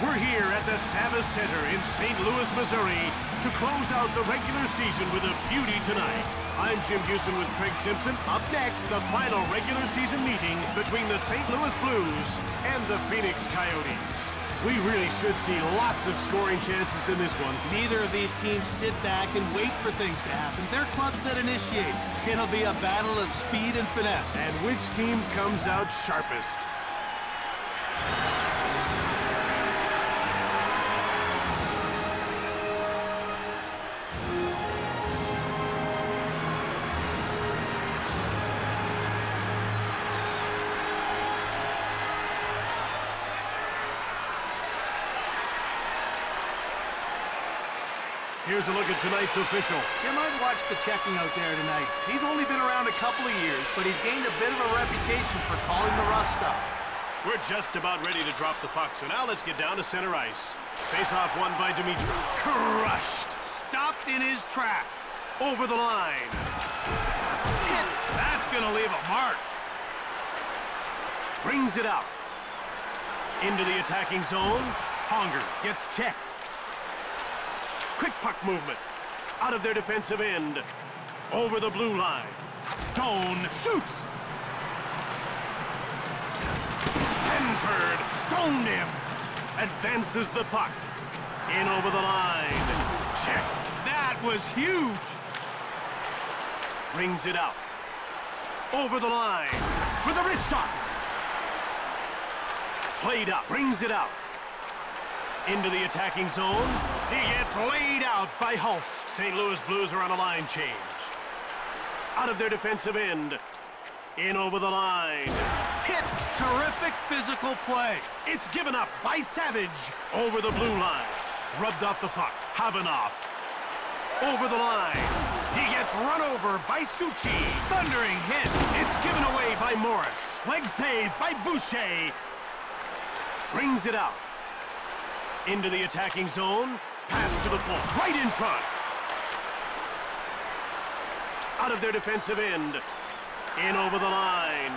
We're here at the Savas Center in St. Louis, Missouri to close out the regular season with a beauty tonight. I'm Jim Houston with Craig Simpson. Up next, the final regular season meeting between the St. Louis Blues and the Phoenix Coyotes. We really should see lots of scoring chances in this one. Neither of these teams sit back and wait for things to happen. They're clubs that initiate. It'll be a battle of speed and finesse. And which team comes out sharpest? Here's a look at tonight's official. Jim, I'd watch the checking out there tonight. He's only been around a couple of years, but he's gained a bit of a reputation for calling the rough stuff. We're just about ready to drop the puck, so now let's get down to center ice. Face-off won by Dimitri. Crushed. Stopped in his tracks. Over the line. Hit. That's going to leave a mark. Brings it out. Into the attacking zone. Honger gets checked. Quick puck movement. Out of their defensive end. Over the blue line. Doan shoots. Sanford stoned him. Advances the puck. In over the line. Checked. That was huge. Brings it out. Over the line. With a wrist shot. Played up. Brings it out. Into the attacking zone. He gets laid out by Hulse. St. Louis Blues are on a line change. Out of their defensive end. In over the line. Hit. Terrific physical play. It's given up by Savage. Over the blue line. Rubbed off the puck. Havanoff. Over the line. He gets run over by Suchi. Thundering hit. It's given away by Morris. Leg save by Boucher. Brings it out. Into the attacking zone. Pass to the point. Right in front. Out of their defensive end. In over the line.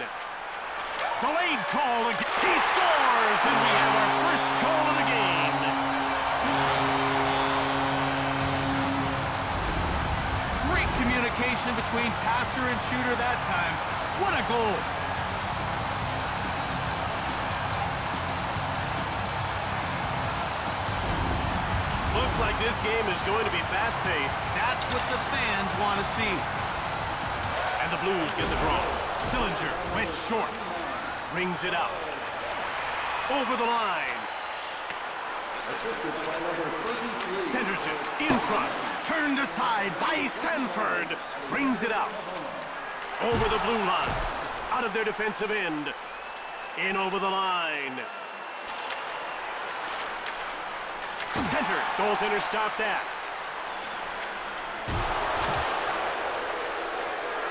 Delayed call again. He scores, and we have our first goal of the game. Great communication between passer and shooter that time. What a goal. Looks like this game is going to be fast-paced. That's what the fans want to see. And the Blues get the draw. Sillinger went short. Brings it out. Over the line. Centers it in front. Turned aside by Sanford. Brings it out. Over the blue line. Out of their defensive end. In over the line. Center. Goaltender stopped that.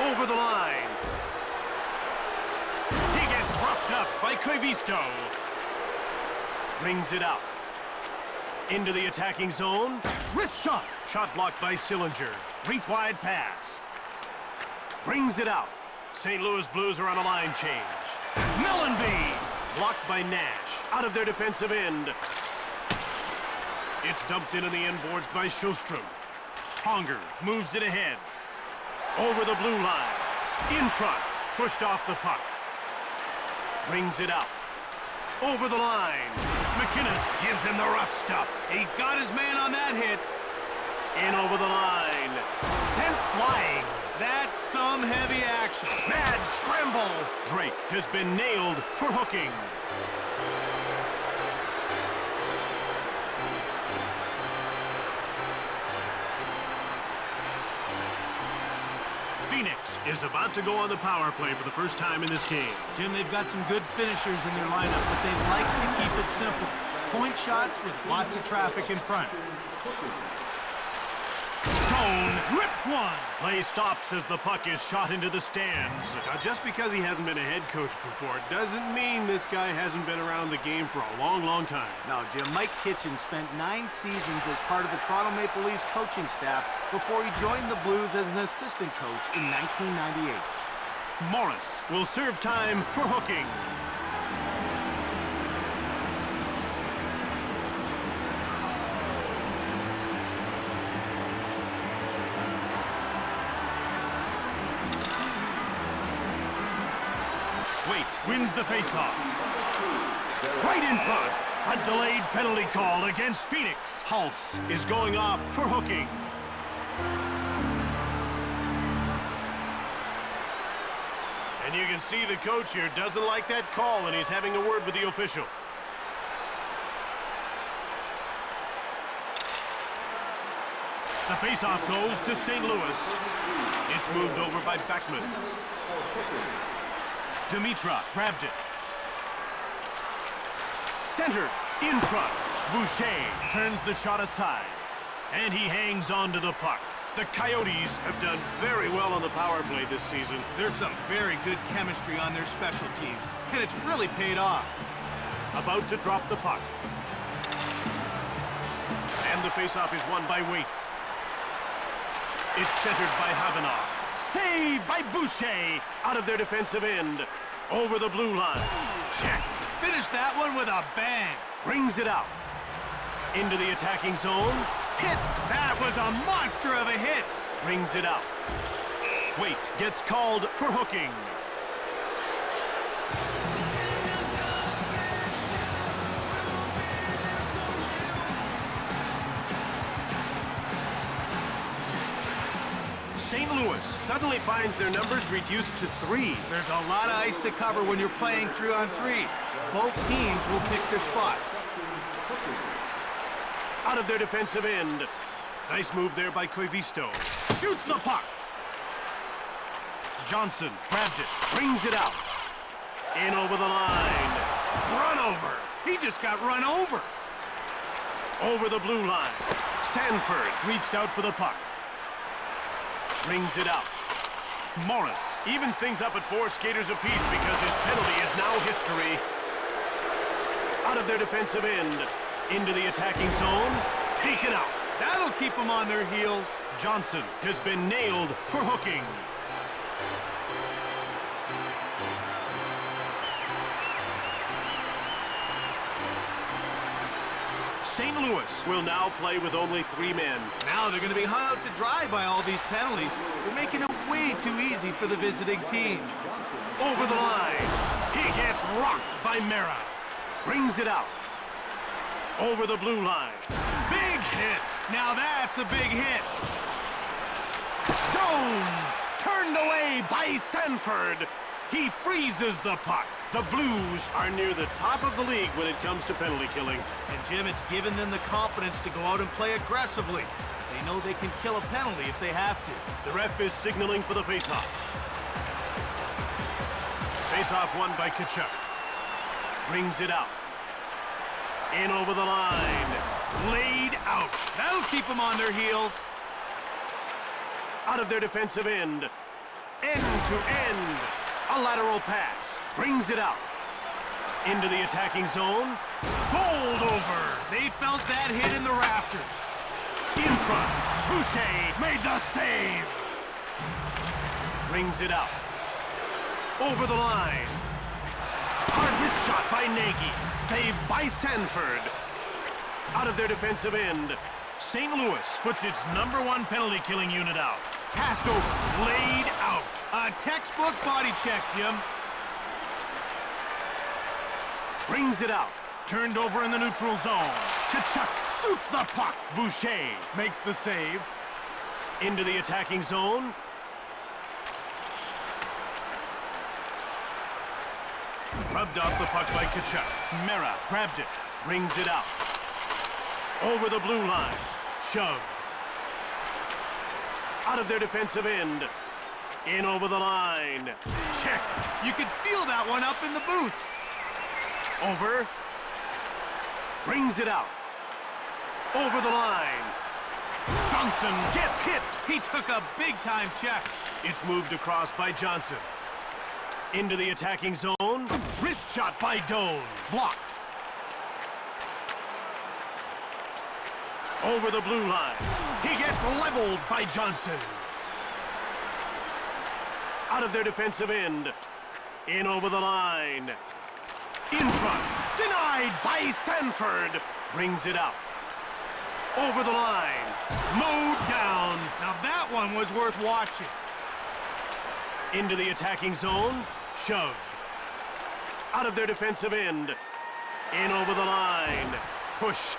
Over the line. He gets roughed up by Koivisto. Brings it out. Into the attacking zone. Wrist shot. Shot blocked by Sillinger. Rink wide pass. Brings it out. St. Louis Blues are on a line change. Mellenby. Blocked by Nash. Out of their defensive end. It's dumped into the inboards by Sjostrom. Honger moves it ahead. Over the blue line. In front. Pushed off the puck. Brings it out. Over the line. McInnes gives him the rough stuff. He got his man on that hit. In over the line. Sent flying. That's some heavy action. Mad scramble. Drake has been nailed for hooking. Phoenix is about to go on the power play for the first time in this game. Jim, they've got some good finishers in their lineup, but they like to keep it simple. Point shots with lots of traffic in front. Stone rips one. Play stops as the puck is shot into the stands. Now, just because he hasn't been a head coach before doesn't mean this guy hasn't been around the game for a long, long time. Now, Jim, Mike Kitchen spent 9 seasons as part of the Toronto Maple Leafs coaching staff before he joined the Blues as an assistant coach in 1998. Morris will serve time for hooking. wins the faceoff. Right in front. A delayed penalty call against Phoenix. Hulse is going off for hooking. And you can see the coach here doesn't like that call, and he's having a word with the official. The faceoff goes to St. Louis. It's moved over by Beckman. Dimitra grabbed it. Centered in front. Boucher turns the shot aside. And he hangs on to the puck. The Coyotes have done very well on the power play this season. There's some very good chemistry on their special teams, and it's really paid off. About to drop the puck. And the faceoff is won by Waite. It's centered by Havanov. Saved by Boucher out of their defensive end. Over the blue line. Checked. Finished that one with a bang. Brings it out. Into the attacking zone. Hit! That was a monster of a hit! Brings it out. Waite gets called for hooking. St. Louis suddenly finds their numbers reduced to 3. There's a lot of ice to cover when you're playing 3-on-3. Both teams will pick their spots. Out of their defensive end. Nice move there by Koivisto. Shoots the puck. Johnson grabbed it. Brings it out. In over the line. Run over. He just got run over. Over the blue line. Sanford reached out for the puck. Brings it out. Morris evens things up at 4 skaters apiece because his penalty is now history. Out of their defensive end. Into the attacking zone. Taken out. That'll keep them on their heels. Johnson has been nailed for hooking. St. Louis will now play with only 3 men. Now they're going to be hung out to dry by all these penalties. They're making it way too easy for the visiting team. Over the line. He gets rocked by Mera. Brings it out. Over the blue line. Big hit. Now that's a big hit. Doan turned away by Sanford. He freezes the puck. The Blues are near the top of the league when it comes to penalty killing. And Jim, it's given them the confidence to go out and play aggressively. They know they can kill a penalty if they have to. The ref is signaling for the faceoff. Faceoff won by Tkachuk. Brings it out. In over the line. Laid out. That'll keep them on their heels. Out of their defensive end. End to end. A lateral pass. Brings it out. Into the attacking zone. Bowled over. They felt that hit in the rafters. In front. Boucher made the save. Brings it out. Over the line. Hard wrist shot by Nagy. Saved by Sanford. Out of their defensive end. St. Louis puts its #1 penalty killing unit out. Passed over. Laid out. A textbook body check, Jim. Brings it out. Turned over in the neutral zone. Tkachuk shoots the puck. Boucher makes the save. Into the attacking zone. Rubbed off the puck by Tkachuk. Mera grabbed it. Brings it out. Over the blue line. Shove. Out of their defensive end. In over the line. Checked. You could feel that one up in the booth. Over. Brings it out. Over the line. Johnson gets hit. He took a big-time check. It's moved across by Johnson. Into the attacking zone. Wrist shot by Doan. Blocked. Over the blue line. He gets leveled by Johnson. Out of their defensive end. In over the line. In front. Denied by Sanford. Brings it out. Over the line. Mowed down. Now that one was worth watching. Into the attacking zone. Shoved. out of their defensive end. In over the line. Pushed.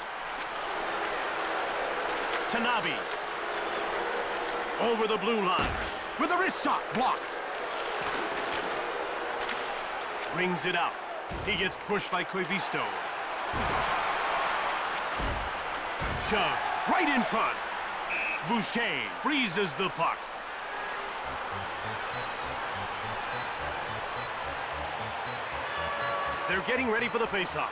Tanabe. Over the blue line. With a wrist shot. Blocked. Brings it out. He gets pushed by Koivisto. Shove. Right in front. Boucher freezes the puck. They're getting ready for the faceoff.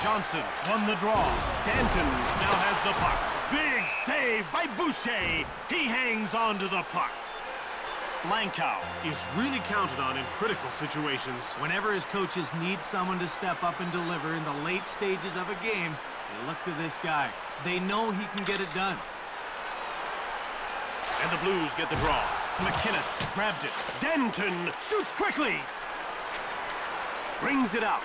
Johnson won the draw. Danton now has the puck. Big save by Boucher. He hangs on to the puck. Lankow is really counted on in critical situations. Whenever his coaches need someone to step up and deliver in the late stages of a game, they look to this guy. They know he can get it done. And the Blues get the draw. McInnes grabbed it. Denton shoots quickly. Brings it out.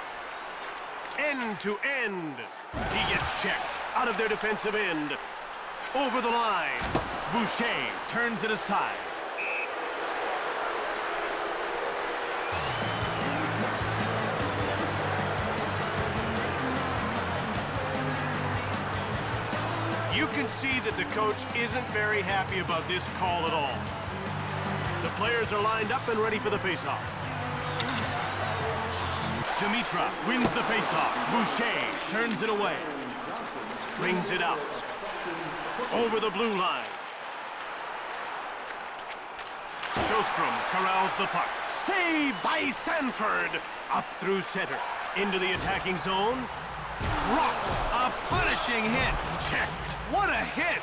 End to end. He gets checked out of their defensive end. Over the line. Boucher turns it aside. You can see that the coach isn't very happy about this call at all. The players are lined up and ready for the faceoff. Dimitra wins the faceoff. Boucher turns it away. Brings it out. Over the blue line. Sjostrom corrals the puck. Saved by Sanford. Up through center. Into the attacking zone. Rocked. A punishing hit. Checked. What a hit!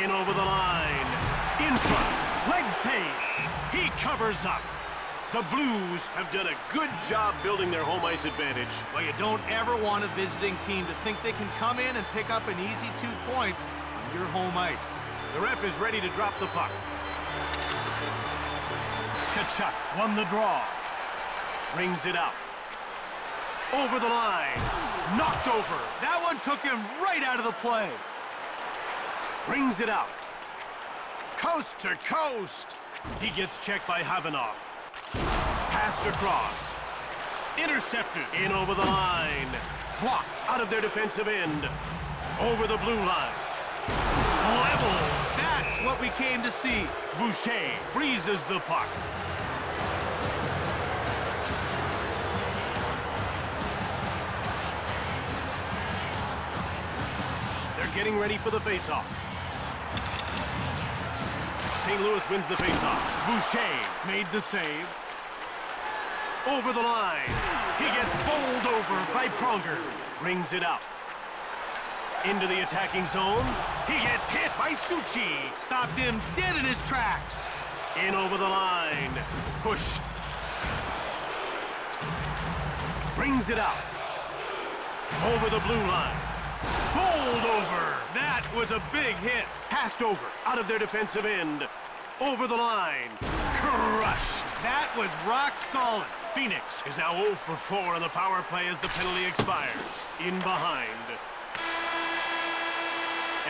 In over the line. In front. Leg save. He covers up. The Blues have done a good job building their home ice advantage. Well, you don't ever want a visiting team to think they can come in and pick up an easy 2 points on your home ice. The ref is ready to drop the puck. Tkachuk won the draw. Brings it out. Over the line. Knocked over. That one took him right out of the play. Brings it out. Coast to coast. He gets checked by Havanov. Passed across. Intercepted. In over the line. Blocked out of their defensive end. Over the blue line. Level. That's what we came to see. Boucher freezes the puck. They're getting ready for the faceoff. St. Louis wins the faceoff. Boucher made the save. Over the line. He gets bowled over by Pronger. Brings it out. Into the attacking zone. He gets hit by Suchi. Stopped him dead in his tracks. In over the line. Pushed. Brings it out. Over the blue line. Bowled over. That was a big hit. Passed over. Out of their defensive end. Over the line. Crushed. That was rock solid. Phoenix is now 0 for 4 on the power play as the penalty expires. In behind.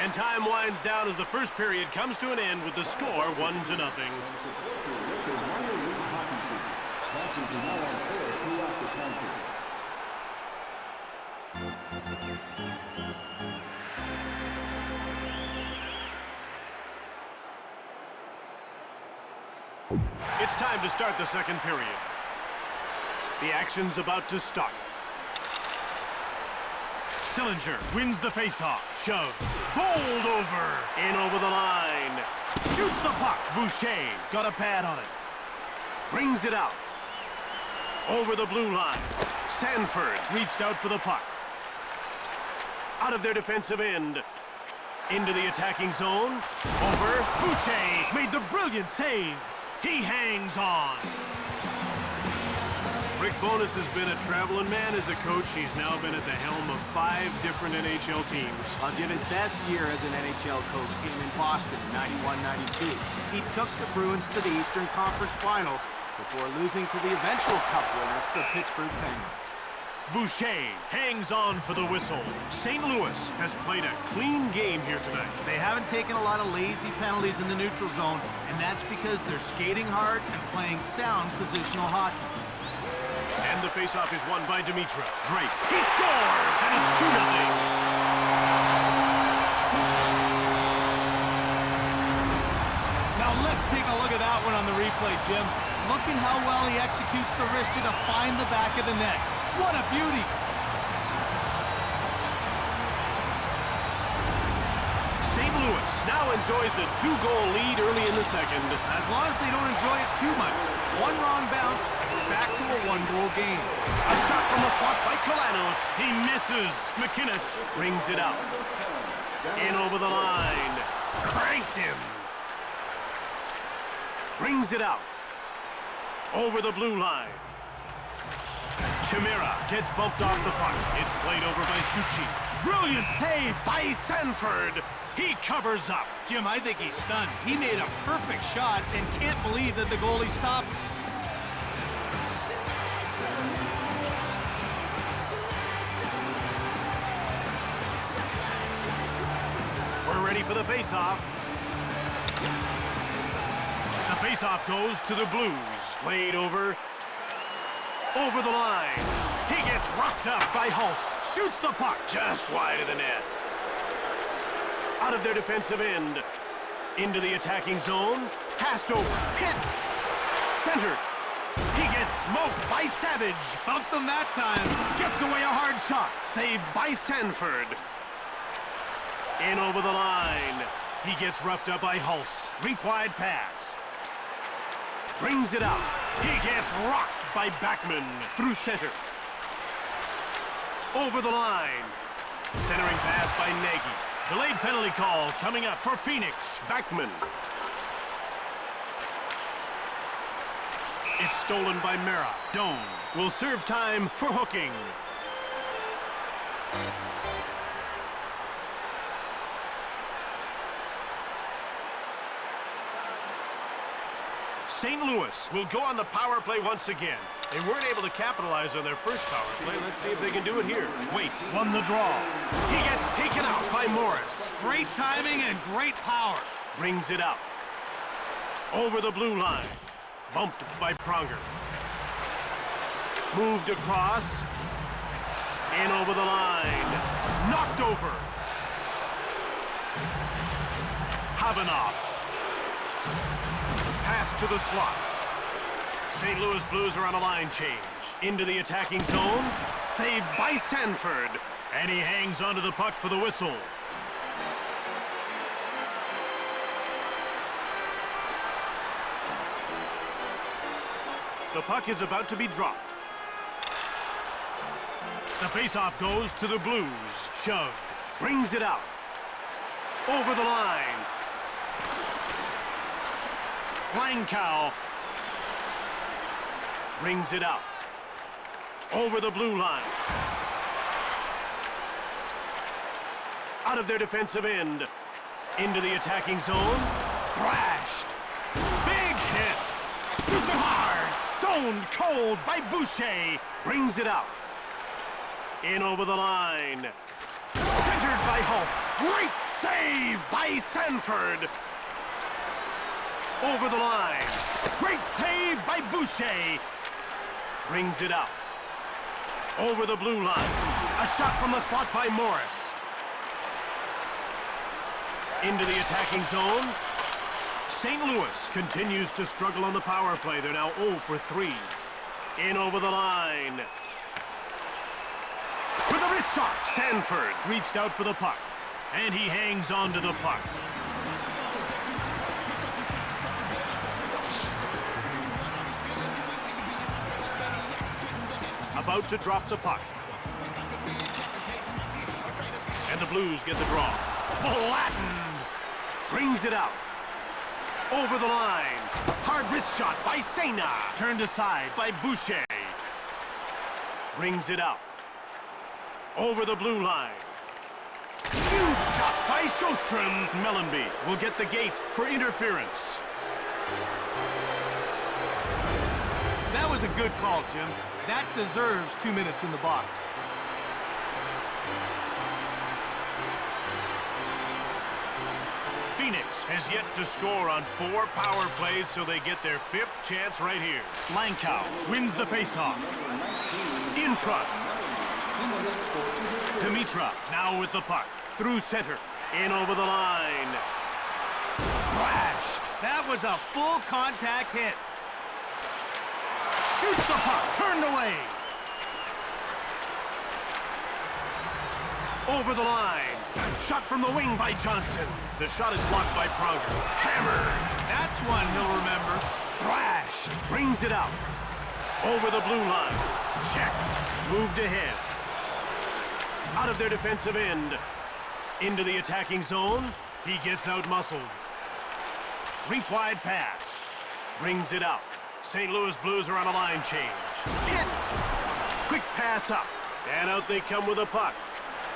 And time winds down as the first period comes to an end with the score 1-0. It's time to start the second period. The action's about to start. Sillinger wins the faceoff. Shove. Bowled over. In over the line. Shoots the puck. Boucher got a pad on it. Brings it out. Over the blue line. Sanford reached out for the puck. Out of their defensive end. Into the attacking zone. Over. Boucher made the brilliant save. He hangs on. Rick Bowness has been a traveling man as a coach. He's now been at the helm of 5 different NHL teams. Well, Jim, his best year as an NHL coach came in Boston in 91-92. He took the Bruins to the Eastern Conference Finals before losing to the eventual Cup winners, the Pittsburgh Penguins. Boucher hangs on for the whistle. St. Louis has played a clean game here tonight. They haven't taken a lot of lazy penalties in the neutral zone, and that's because they're skating hard and playing sound positional hockey. And the faceoff is won by Dimitra. Drake, he scores, and it's 2-0. Now let's take a look at that one on the replay, Jim. Look at how well he executes the wrister to find the back of the net. What a beauty! St. Louis now enjoys a 2-goal lead early in the second. As long as they don't enjoy it too much. One wrong bounce, and we're back to a one-goal game. A shot from the slot by Kolanos. He misses. McInnes rings it out. In over the line. Cranked him. Brings it out. Over the blue line. Chimera gets bumped off the puck. It's played over by Suchi. Brilliant save by Sanford. He covers up. Jim, I think he's stunned. He made a perfect shot and can't believe that the goalie stopped. We're ready for the faceoff. The faceoff goes to the Blues. Played over the line. He gets rocked up by Hulse. Shoots the puck just wide of the net. Out of their defensive end. Into the attacking zone. Passed over. Hit. Centered. He gets smoked by Savage. Bumped him that time. Gets away a hard shot. Saved by Sanford. In over the line. He gets roughed up by Hulse. Rink-wide pass. Brings it out. He gets rocked by Backman through center. Over the line. Centering pass by Nagy. Delayed penalty call coming up for Phoenix. Backman. It's stolen by Mera. Doan will serve time for hooking. St. Louis will go on the power play once again. They weren't able to capitalize on their first power play. Let's see if they can do it here. Wait, won the draw. He gets taken out by Morris. Great timing and great power. Brings it out. Over the blue line. Bumped by Pronger. Moved across. In over the line. Knocked over. Havanov. Pass to the slot. St. Louis Blues are on a line change. Into the attacking zone. Saved by Sanford. And he hangs onto the puck for the whistle. The puck is about to be dropped. The faceoff goes to the Blues. Shove. Brings it out. Over the line. Langkow brings it out. Over the blue line. Out of their defensive end. Into the attacking zone. Thrashed. Big hit. Shoots it hard. Stoned cold by Boucher. Brings it out. In over the line. Centered by Hulse. Great save by Sanford. Over the line. Great save by Boucher. Brings it out. Over the blue line. A shot from the slot by Morris. Into the attacking zone. St. Louis continues to struggle on the power play. They're now 0 for 3. In over the line. With a wrist shot. Sanford reached out for the puck. And he hangs on to the puck. About to drop the puck. And the Blues get the draw. Flattened. Brings it out. Over the line. Hard wrist shot by Sena. Turned aside by Boucher. Brings it out. Over the blue line. Huge shot by Sjostrom. Mellenby will get the gate for interference. That was a good call, Jim. That deserves 2 minutes in the box. has yet to score on 4 power plays, so they get their 5th chance right here. Langkow wins the faceoff. In front. Dimitra now with the puck. Through center. In over the line. Thrashed. That was a full contact hit. Shoots the puck. Turned away. Over the line. Shot from the wing by Johnson. The shot is blocked by Pronger. Hammered. That's one he'll remember. Thrashed. Brings it out. Over the blue line. Checked. Moved ahead. Out of their defensive end. Into the attacking zone. He gets out-muscled. Rink-wide pass. Brings it out. St. Louis Blues are on a line change. Hit. Quick pass up. And out they come with a puck.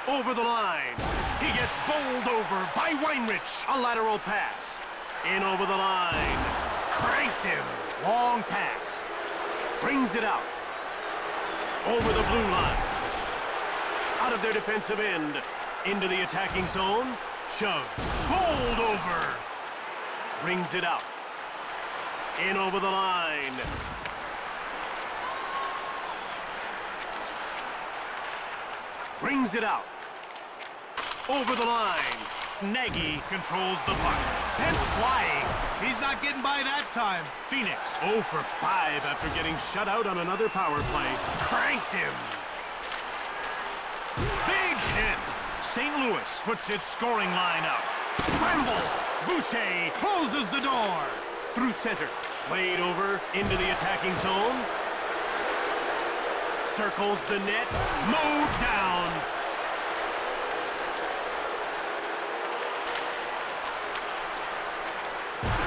Over the line. He gets bowled over by Weinrich. A lateral pass. In over the line. Cranked him. Long pass. Brings it out. Over the blue line. Out of their defensive end. Into the attacking zone. Shove. Bowled over. Brings it out. In over the line. Brings it out. Over the line. Nagy controls the puck. Sent flying. He's not getting by that time. Phoenix 0 for 5 after getting shut out on another power play. Cranked him. Big hit. St. Louis puts its scoring line out. Scramble. Boucher closes the door. Through center. Played over into the attacking zone. Circles the net. Mowed down.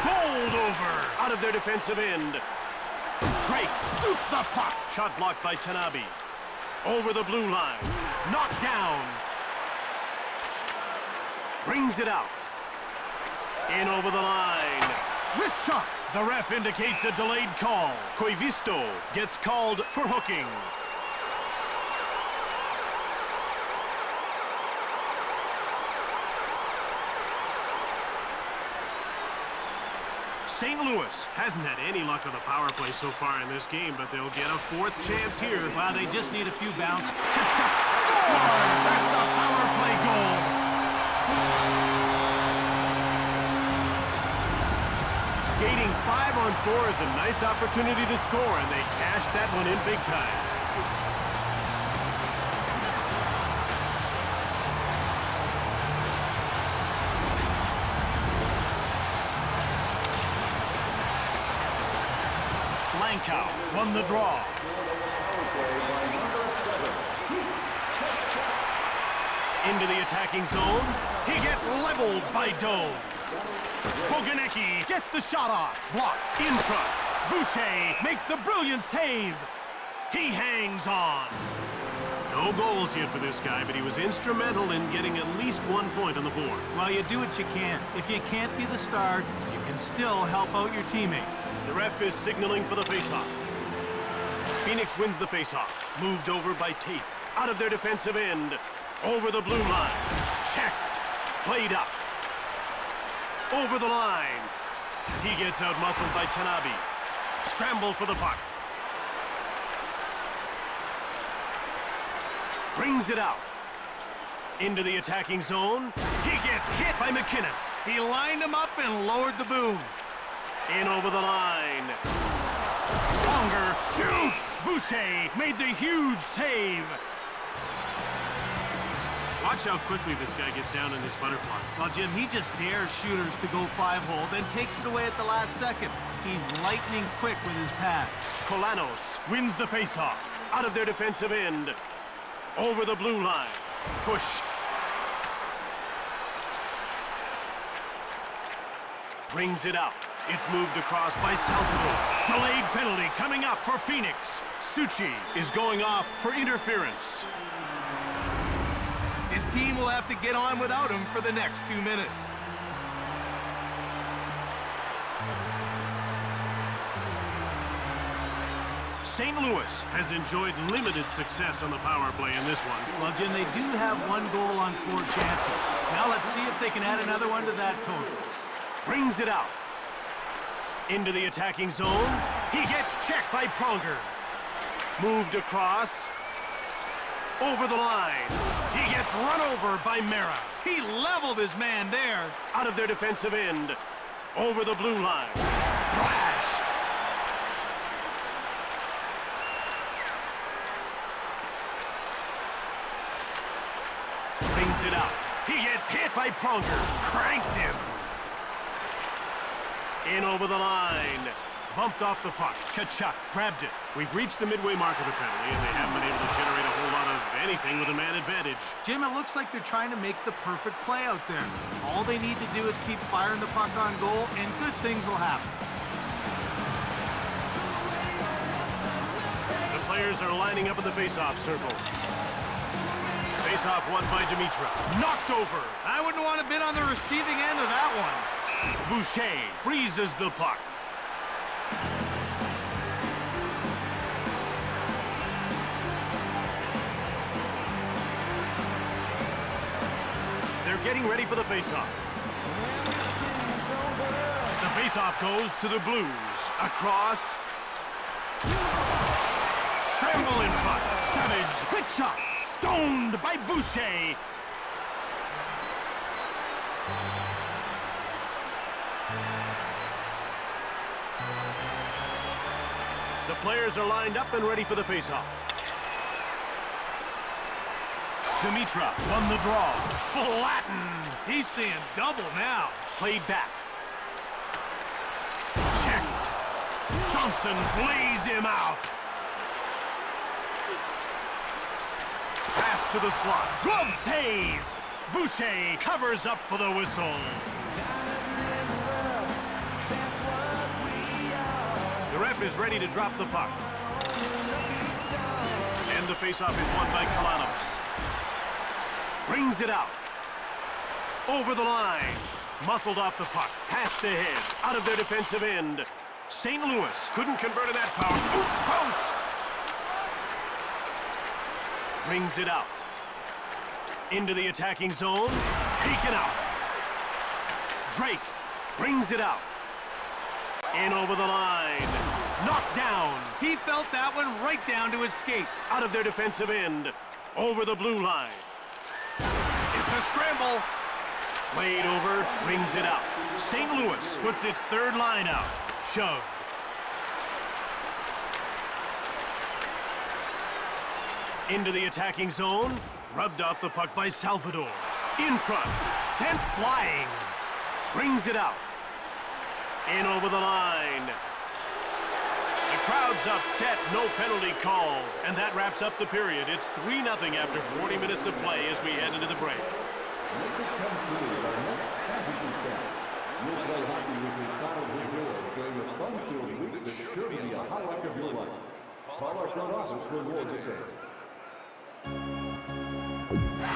Bowled over. Out of their defensive end. Drake shoots the puck. Shot blocked by Tanabe. Over the blue line. Knocked down. Brings it out. In over the line. Wrist shot. The ref indicates a delayed call. Koivisto gets called for hooking. St. Louis hasn't had any luck on the power play so far in this game, but they'll get a 4th chance here. Well, they just need a few bounces. Scores! That's a power play goal. Skating 5-on-4 is a nice opportunity to score, and they cashed that one in big time. Langkow from the draw. Into the attacking zone. He gets leveled by Doe. Boganecki gets the shot off. Blocked in front. Boucher makes the brilliant save. He hangs on. No goals yet for this guy, but he was instrumental in getting at least 1 point on the board. Well, you do what you can. If you can't be the star, you can still help out your teammates. The ref is signaling for the faceoff. Phoenix wins the faceoff. Moved over by Tate. Out of their defensive end. Over the blue line. Checked. Played up. Over the line. He gets out-muscled by Tanabe. Scramble for the puck. Brings it out. Into the attacking zone. He gets hit by McInnes. He lined him up and lowered the boom. In over the line. Longer shoots. Boucher made the huge save. Watch how quickly this guy gets down in this butterfly. Well, Jim, he just dares shooters to go 5-hole, then takes it away at the last second. He's lightning quick with his pass. Kolanos wins the faceoff. Out of their defensive end. Over the blue line. Pushed. Brings it out. It's moved across by Salvador. Delayed penalty coming up for Phoenix. Suchi is going off for interference. His team will have to get on without him for the next 2 minutes. St. Louis has enjoyed limited success on the power play in this one. Well, Jim, they do have 1 goal on 4 chances. Now let's see if they can add another one to that total. Brings it out. Into the attacking zone. He gets checked by Pronger. Moved across. Over the line. He gets run over by Mara. He leveled his man there. Out of their defensive end. Over the blue line. Thrashed. Brings it out. He gets hit by Pronger. Cranked him. In over the line. Bumped off the puck. Tkachuk grabbed it. We've reached the midway mark of the penalty, and they haven't been able to generate a whole lot of anything with a man advantage. Jim, it looks like they're trying to make the perfect play out there. All they need to do is keep firing the puck on goal, and good things will happen. The players are lining up in the face-off circle. Face-off won by Dimitra. Knocked over. I wouldn't want to have been on the receiving end of that one. Boucher freezes the puck. They're getting ready for the face-off. The face-off goes to the Blues. Across. Scramble in front. Savage. Quick shot. Stoned by Boucher. The players are lined up and ready for the face-off. Dimitra won the draw. Flattened. He's seeing double now. Played back. Checked. Johnson lays him out. Pass to the slot. Glove save. Boucher covers up for the whistle. The ref is ready to drop the puck. And the faceoff is won by Kalanos. Brings it out. Over the line. Muscled off the puck. Passed ahead. Out of their defensive end. St. Louis couldn't convert in that power. Ooh, post! Brings it out. Into the attacking zone. Taken out. Drake brings it out. In over the line. Knocked down. He felt that one right down to his skates. Out of their defensive end. Over the blue line. It's a scramble. Played over. Brings it out. St. Louis puts its third line out. Shoved. Into the attacking zone. Rubbed off the puck by Salvador. In front. Sent flying. Brings it out. In over the line. The crowd's upset, no penalty called. And that wraps up the period. It's 3-0 after 40 minutes of play as we head into the break.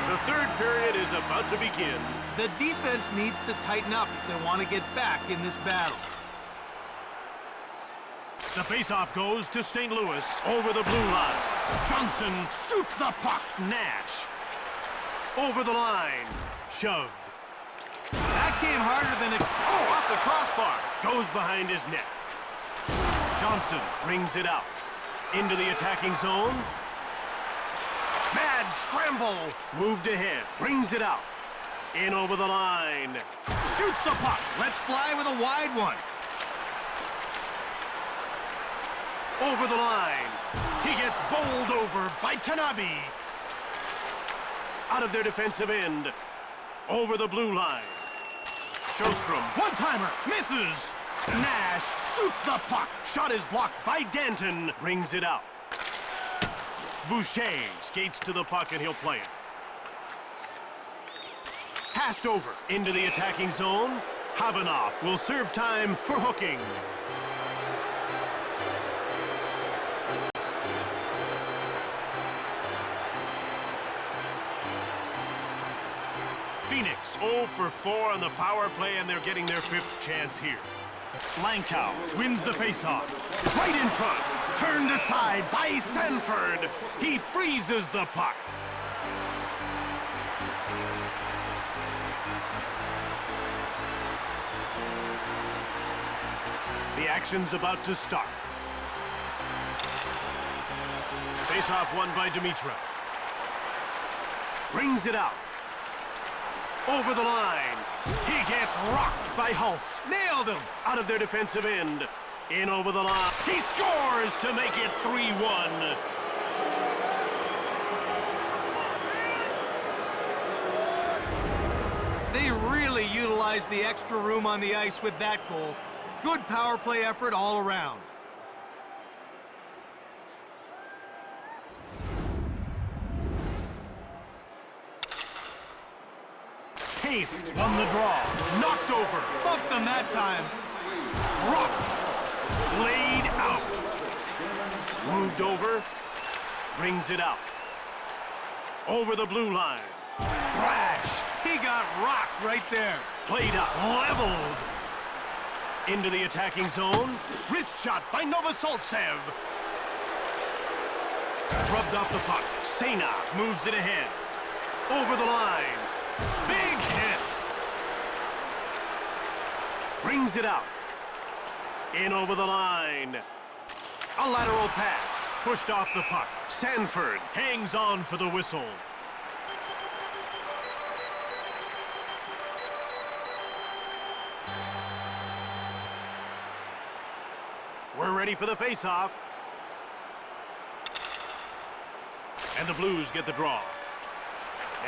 The third period is about to begin. The defense needs to tighten up if they want to get back in this battle. The faceoff goes to St. Louis over the blue line. Johnson shoots the puck. Nash. Over the line. Shoved. That came harder than it's... Oh, off the crossbar. Goes behind his net. Johnson brings it out. Into the attacking zone. Mad scramble. Moved ahead. Brings it out. In over the line. Shoots the puck. Let's fly with a wide one. Over the line. He gets bowled over by Tanabe. Out of their defensive end. Over the blue line. Sjostrom. One-timer. Misses. Nash shoots the puck. Shot is blocked by Danton. Brings it out. Boucher skates to the puck and he'll play it. Passed over into the attacking zone. Havanov will serve time for hooking. Phoenix 0 for 4 on the power play, and they're getting their 5th chance here. Blankow wins the faceoff. Right in front. Turned aside by Sanford. He freezes the puck. Action's about to start. Face-off won by Dimitrov. Brings it out. Over the line. He gets rocked by Hulse. Nailed him out of their defensive end. In over the line. He scores to make it 3-1. They really utilized the extra room on the ice with that goal. Good power play effort all around. Taft won the draw. Knocked over. Bumped them that time. Rocked. Laid out. Moved over. Brings it out. Over the blue line. Thrashed. He got rocked right there. Played up. Leveled. Into the attacking zone. Wrist shot by Novosoltsev. Rubbed off the puck. Sena moves it ahead. Over the line. Big hit. Brings it out. In over the line. A lateral pass. Pushed off the puck. Sanford hangs on for the whistle. We're ready for the face-off. And the Blues get the draw.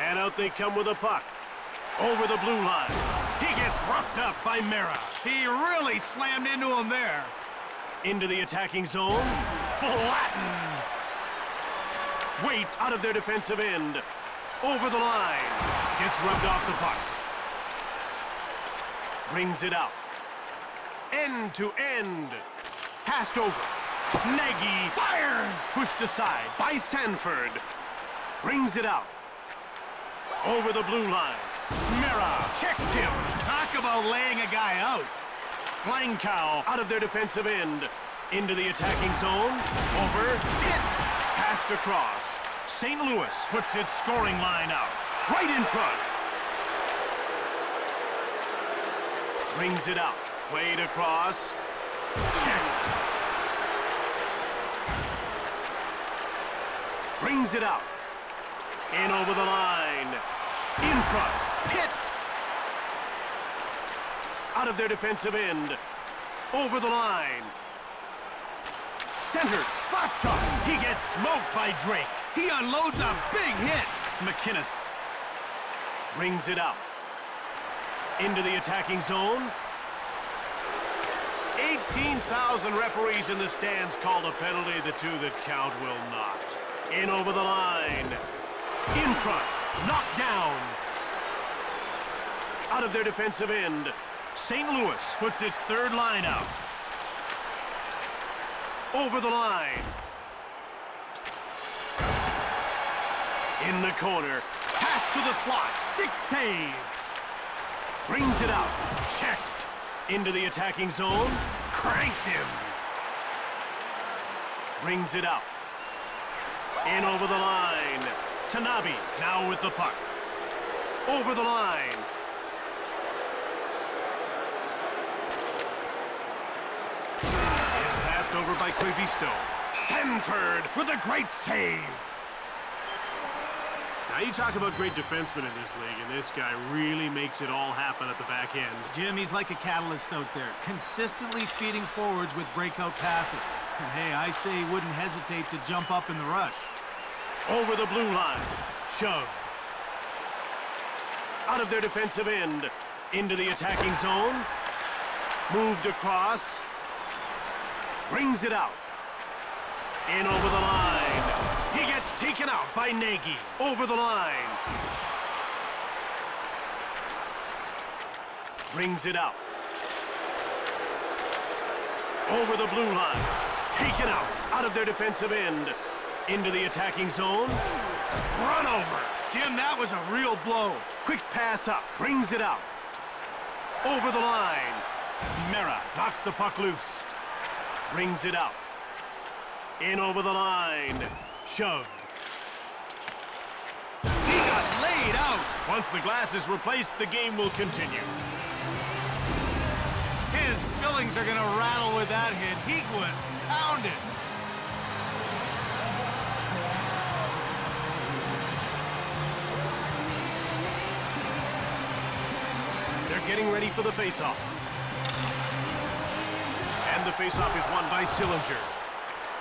And out they come with a puck. Over the blue line. He gets roughed up by Mera. He really slammed into him there. Into the attacking zone. Flattened. Weight out of their defensive end. Over the line. Gets rubbed off the puck. Brings it out. End to end. Passed over. Nagy fires. Pushed aside by Sanford. Brings it out. Over the blue line. Mera checks him. Talk about laying a guy out. Langkow out of their defensive end. Into the attacking zone. Over. Hit. Passed across. St. Louis puts its scoring line out. Right in front. Brings it out. Played across. Checked. Brings it out. In over the line. In front. Hit. Out of their defensive end. Over the line. Centered. Slap shot. He gets smoked by Drake. He unloads a big hit. McInnes brings it out. Into the attacking zone. 18,000 referees in the stands called a penalty. The two that count will not. In over the line. In front. Knocked down. Out of their defensive end. St. Louis puts its third line out. Over the line. In the corner. Pass to the slot. Stick save. Brings it out. Checked. Into the attacking zone. Cranked him. Brings it out. In over the line. Tanabe now with the puck. Over the line. It's passed over by Koivisto. Sanford with a great save. Now you talk about great defensemen in this league, and this guy really makes it all happen at the back end. Jim, he's like a catalyst out there, consistently feeding forwards with breakout passes. And hey, I say he wouldn't hesitate to jump up in the rush. Over the blue line. Shove. Out of their defensive end. Into the attacking zone. Moved across. Brings it out. In over the line. He gets taken out by Nagy. Over the line. Brings it out. Over the blue line. Taken out of their defensive end. Into the attacking zone. Run over. Jim, that was a real blow. Quick pass up. Brings it out. Over the line. Mera knocks the puck loose. Brings it out. In over the line. Shove. He got laid out. Once the glass is replaced, the game will continue. His ceilings are gonna rattle with that hit. He was pounded. They're getting ready for the faceoff. And the faceoff is won by Sillinger.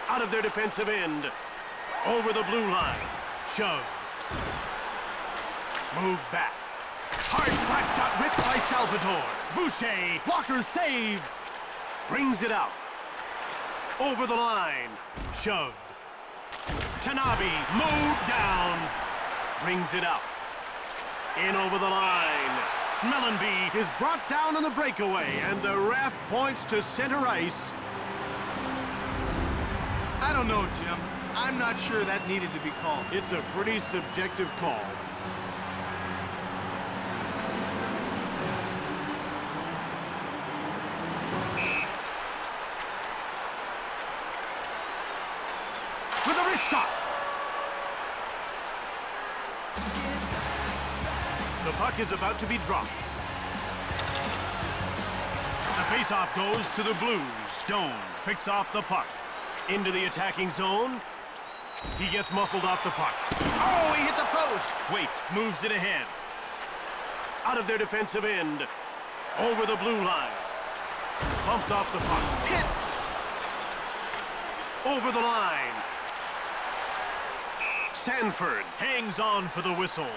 Out of their defensive end. Over the blue line. Shove. Move back. Hard slap shot ripped by Salvador. Boucher. Blocker save. Brings it out. Over the line. Shoved. Tanabe. Moved down. Brings it out. In over the line. Mellenby is brought down on the breakaway, and the ref points to center ice. I don't know, Jim. I'm not sure that needed to be called. It's a pretty subjective call. With a wrist shot. The puck is about to be dropped. The faceoff goes to the Blues. Stone picks off the puck. Into the attacking zone. He gets muscled off the puck. Oh, he hit the post. Wait, moves it ahead. Out of their defensive end. Over the blue line. Bumped off the puck. Hit. Over the line. Sanford hangs on for the whistle.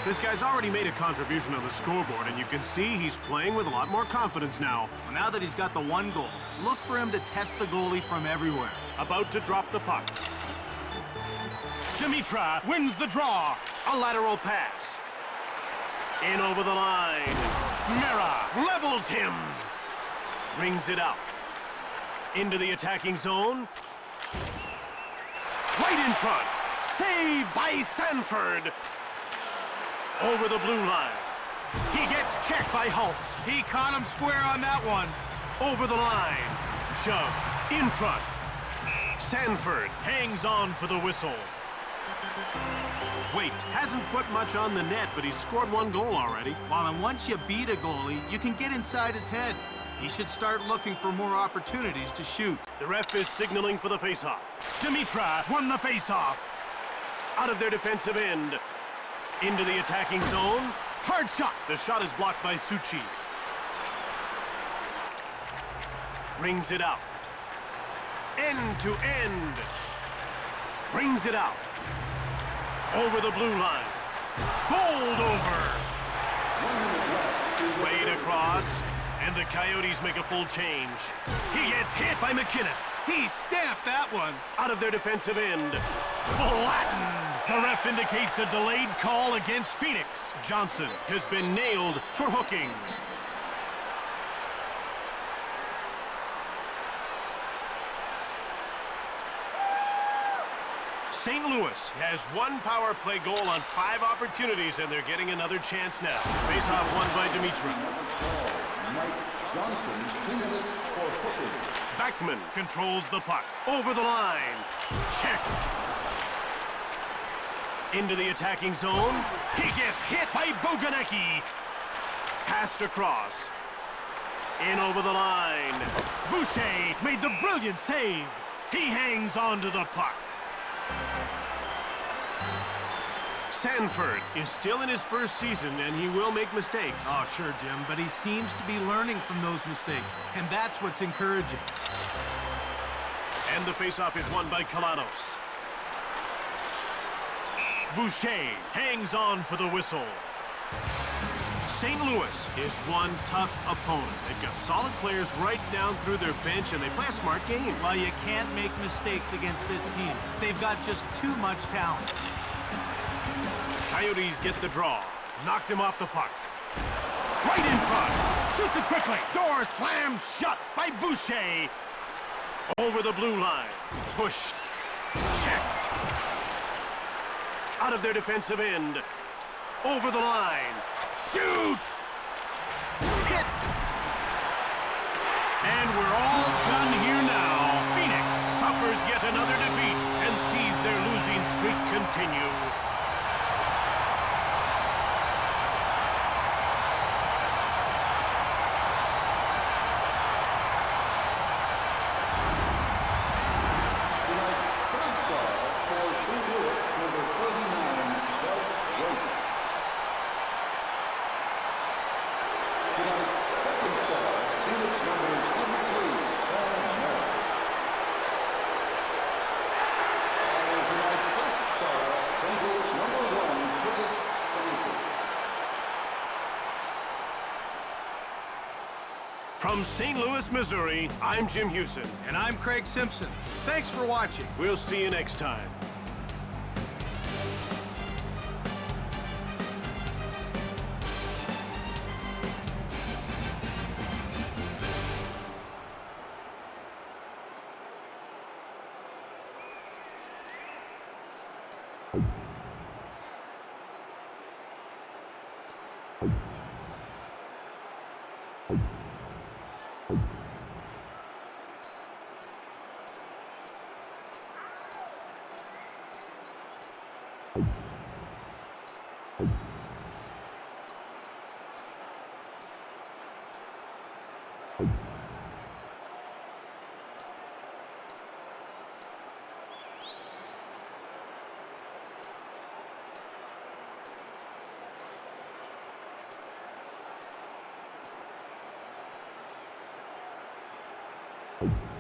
This guy's already made a contribution on the scoreboard, and you can see he's playing with a lot more confidence now. Well, now that he's got the one goal, look for him to test the goalie from everywhere. About to drop the puck. Dimitra wins the draw. A lateral pass. In over the line. Mera levels him. Brings it out. Into the attacking zone. Right in front. Saved by Sanford. Over the blue line. He gets checked by Hulse. He caught him square on that one. Over the line. Shove. In front. Sanford hangs on for the whistle. Wait, hasn't put much on the net, but he's scored one goal already. Well, and once you beat a goalie, you can get inside his head. He should start looking for more opportunities to shoot. The ref is signaling for the faceoff. Dimitra won the faceoff. Out of their defensive end. Into the attacking zone. Hard shot. The shot is blocked by Suchi. Brings it out. End to end. Brings it out. Over the blue line. Bowled over. Played across. And the Coyotes make a full change. He gets hit by McInnes. He stamped that one. Out of their defensive end. Flattened. The ref indicates a delayed call against Phoenix. Johnson has been nailed for hooking. St. Louis has one power play goal on 5 opportunities, and they're getting another chance now. Face-off won by Dimitra. Backman controls the puck. Over the line. Checked. Into the attacking zone. He gets hit by Boganecki. Passed across. In over the line. Boucher made the brilliant save. He hangs on to the puck. Sanford is still in his first season, and he will make mistakes. Oh, sure, Jim, but he seems to be learning from those mistakes, and that's what's encouraging. And the faceoff is won by Kalanos. Boucher hangs on for the whistle. St. Louis is one tough opponent. They've got solid players right down through their bench, and they play a smart game. Well, you can't make mistakes against this team. They've got just too much talent. Coyotes get the draw. Knocked him off the puck. Right in front. Shoots it quickly. Door slammed shut by Boucher. Over the blue line. Pushed. Checked. Out of their defensive end. Over the line. Shoots! Hit! And we're all done here now. Phoenix suffers yet another defeat and sees their losing streak continue. From St. Louis, Missouri, I'm Jim Hewson. And I'm Craig Simpson. Thanks for watching. We'll see you next time. You